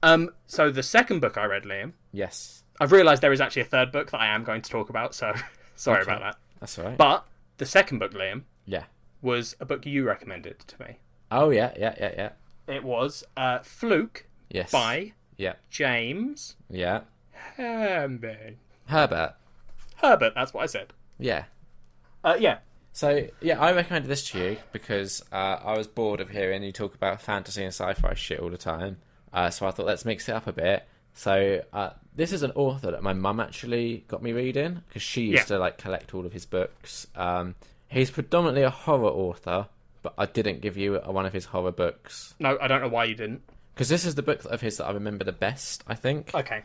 So the second book I read, Liam, Yes. I've realised there is actually a third book that I am going to talk about, so sorry Okay. about that. That's all right. But the second book, Liam, Yeah. was a book you recommended to me. Oh, yeah. It was Fluke Yes. by Yeah. James Yeah. Herbert. Herbert. Herbert, that's what I said. Yeah. Yeah. So, yeah, I recommended this to you because I was bored of hearing you talk about fantasy and sci-fi shit all the time. So I thought, let's mix it up a bit. So this is an author that my mum actually got me reading because she used to like collect all of his books. He's predominantly a horror author, but I didn't give you one of his horror books. No, I don't know why you didn't. Because this is the book of his that I remember the best, I think. Okay.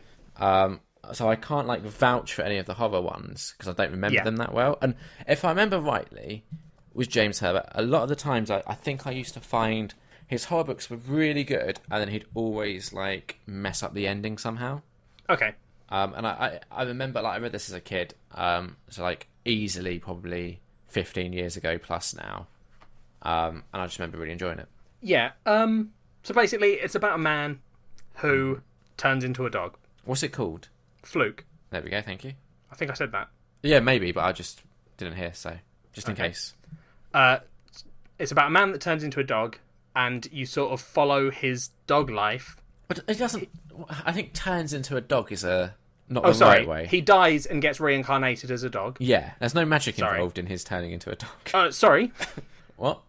So I can't like vouch for any of the horror ones because I don't remember them that well. And if I remember rightly, with James Herbert, a lot of the times I think I used to find his horror books were really good, and then he'd always like mess up the ending somehow. Okay. And I remember like I read this as a kid, so like easily probably 15 years ago plus now, and I just remember really enjoying it. Yeah. So basically, it's about a man who turns into a dog. What's it called? Fluke. There we go. Thank you. I think I said that. Yeah, maybe, but I just didn't hear, so just in case. It's about a man that turns into a dog, and you sort of follow his dog life. But it doesn't. I think turns into a dog is not Oh, the sorry. right way. He dies and gets reincarnated as a dog. Yeah, there's no magic Sorry. involved in his turning into a dog. Sorry. What?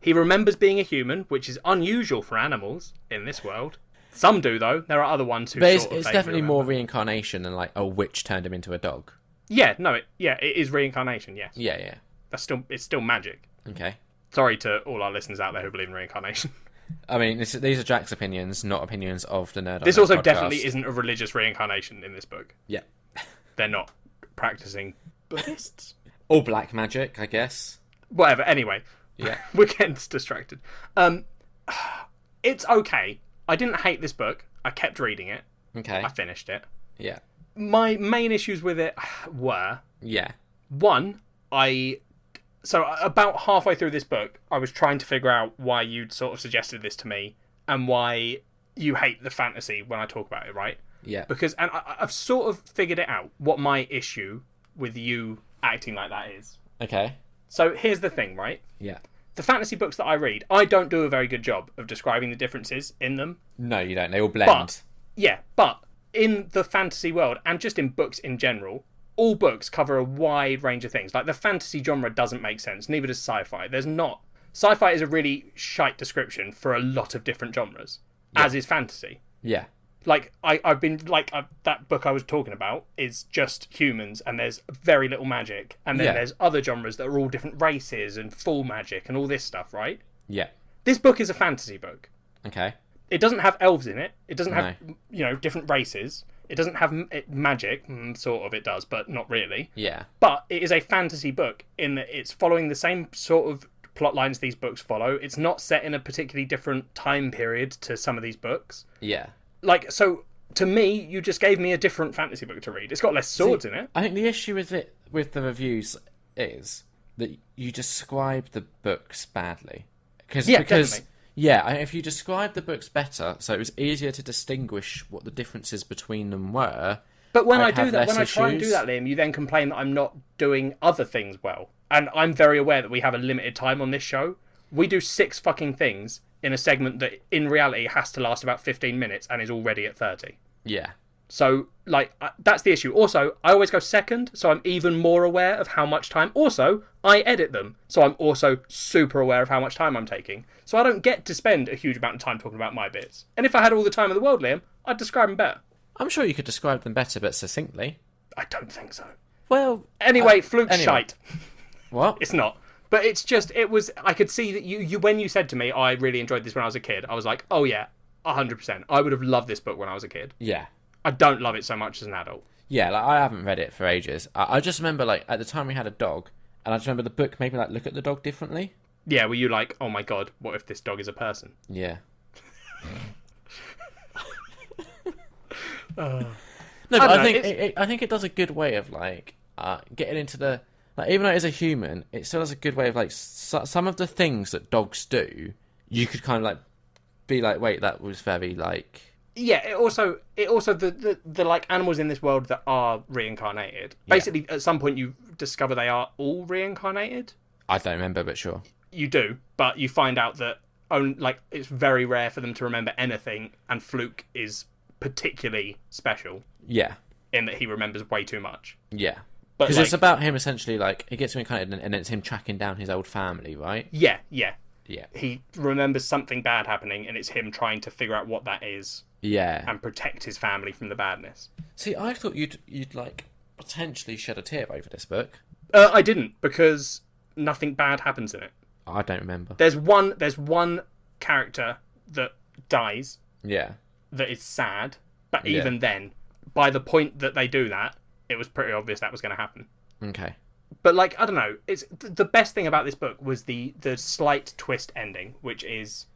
He remembers being a human, which is unusual for animals in this world. Some do, though. There are other ones who But sort of it's vaguely definitely more remember. reincarnation than like a witch turned him into a dog. Yeah, no, it is reincarnation, yes. Yeah. It's still magic. Okay. Sorry to all our listeners out there who believe in reincarnation. I mean, these are Jack's opinions, not opinions of the Nerd. This on Nerd also podcast. definitely isn't a religious reincarnation in this book. Yeah. They're not practicing Buddhists. Or black magic, I guess. Whatever, anyway. Yeah. We're getting distracted. It's okay. I didn't hate this book. I kept reading it. Okay. I finished it. Yeah. My main issues with it were... Yeah. One, So about halfway through this book, I was trying to figure out why you'd sort of suggested this to me and why you hate the fantasy when I talk about it, right? Yeah. Because, and I've sort of figured it out, what my issue with you acting like that is. Okay. So here's the thing, right? Yeah. The fantasy books that I read, I don't do a very good job of describing the differences in them. No, you don't. They all blend. But in the fantasy world, and just in books in general, all books cover a wide range of things. Like, the fantasy genre doesn't make sense. Neither does sci-fi. There's not. Sci-fi is a really shite description for a lot of different genres, as is fantasy. Yeah. Like, that book I was talking about is just humans, and there's very little magic. And then there's other genres that are all different races and full magic and all this stuff, right? Yeah. This book is a fantasy book. Okay. It doesn't have elves in it. It doesn't have, different races. It doesn't have magic. Sort of, it does, but not really. Yeah. But it is a fantasy book in that it's following the same sort of plot lines these books follow. It's not set in a particularly different time period to some of these books. Yeah. Like, so, to me, you just gave me a different fantasy book to read. It's got less swords in it. I think the issue with it, with the reviews, is that you describe the books badly. Because definitely. Yeah, if you describe the books better, so it was easier to distinguish what the differences between them were. But when I'd I do have that, when less I try and do issues. that, Liam, you then complain that I'm not doing other things well. And I'm very aware that we have a limited time on this show. We do 6 fucking things in a segment that, in reality, has to last about 15 minutes and is already at 30. Yeah. So, like, that's the issue. Also, I always go second, so I'm even more aware of how much time. Also, I edit them, so I'm also super aware of how much time I'm taking. So I don't get to spend a huge amount of time talking about my bits. And if I had all the time in the world, Liam, I'd describe them better. I'm sure you could describe them better, but succinctly. I don't think so. Well... Anyway, Fluke's shite. What? It's not. But it's just, I could see that you when you said to me, I really enjoyed this when I was a kid, I was like, oh yeah, 100%. I would have loved this book when I was a kid. Yeah. I don't love it so much as an adult. Yeah, like, I haven't read it for ages. I just remember, like, at the time we had a dog, and I just remember the book made me, like, look at the dog differently. Yeah, were you like, oh my god, what if this dog is a person? Yeah. No, but I think it does a good way of, like, getting into the... Like, even though it is a human, it still does a good way of, like, some of the things that dogs do, you could kind of, like, be like, wait, that was very, like... Yeah, it also the like animals in this world that are reincarnated. Yeah. Basically, at some point you discover they are all reincarnated. I don't remember, but sure. You do, but you find out that like it's very rare for them to remember anything, and Fluke is particularly special Yeah. in that he remembers way too much. Yeah. But Because like, it's about him essentially, like, he gets reincarnated and it's him tracking down his old family, right? yeah, Yeah. he remembers something bad happening, and it's him trying to figure out what that is Yeah. and protect his family from the badness. See, I thought you'd like potentially shed a tear over this book. I didn't, because nothing bad happens in it. I don't remember. There's one character that dies Yeah. that is sad, but Yeah. even then, by the point that they do that, it was pretty obvious that was going to happen. Okay. But like, I don't know, it's the best thing about this book was the slight twist ending, which is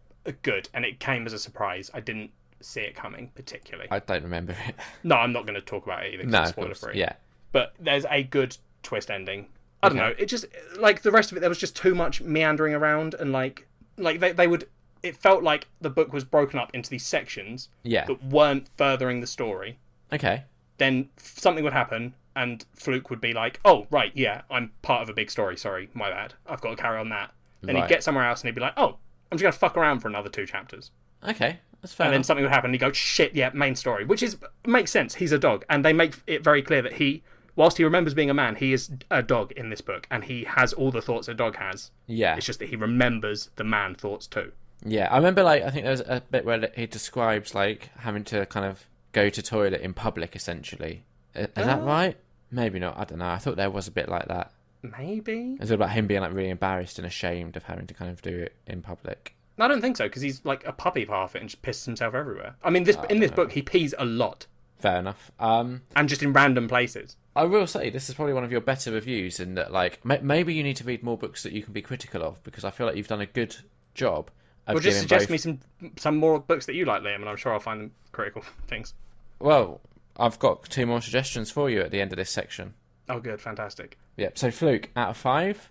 good, and it came as a surprise. I didn't see it coming particularly. I don't remember it. No, I'm not going to talk about it either, 'cause No, it's of spoiler course. free. Yeah. But there's a good twist ending. I don't Okay. know. It just like the rest of it, there was just too much meandering around, and like they would. It felt like the book was broken up into these sections Yeah. that weren't furthering the story. Okay. Then something would happen, and Fluke would be like, "Oh, right, yeah, I'm part of a big story. Sorry, my bad. I've got to carry on that." Then Right. he'd get somewhere else, and he'd be like, "Oh, I'm just gonna fuck around for another 2 chapters." Okay. That's fair And then enough. something would happen, and he'd go, "Shit, yeah, main story," which makes sense. He's a dog, and they make it very clear that whilst he remembers being a man, he is a dog in this book, and he has all the thoughts a dog has. Yeah. It's just that he remembers the man thoughts too. Yeah. I remember, like, I think there's a bit where he describes, like, having to kind of go to toilet in public, essentially. Is that right? Maybe not. I don't know. I thought there was a bit like that. Maybe? It's all about him being, like, really embarrassed and ashamed of having to kind of do it in public. No, I don't think so, because he's like a puppy for half it and just pisses himself everywhere. I mean, in this book, he pees a lot, Fair enough. and just in random places. I will say this is probably one of your better reviews in that, like, maybe you need to read more books that you can be critical of, because I feel like you've done a good job of Well, just giving suggest both... me some more books that you like, Liam, and I'm sure I'll find them critical things. Well, I've got 2 more suggestions for you at the end of this section. Oh, good, fantastic. Yep. So Fluke, out of 5.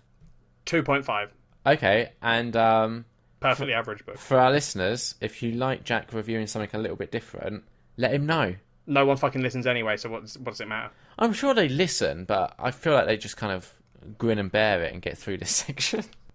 2.5, Okay, and perfectly average book. for our listeners, if you like Jack reviewing something a little bit different, let him know. No one fucking listens anyway, so what does it matter? I'm sure they listen, but I feel like they just kind of grin and bear it and get through this section.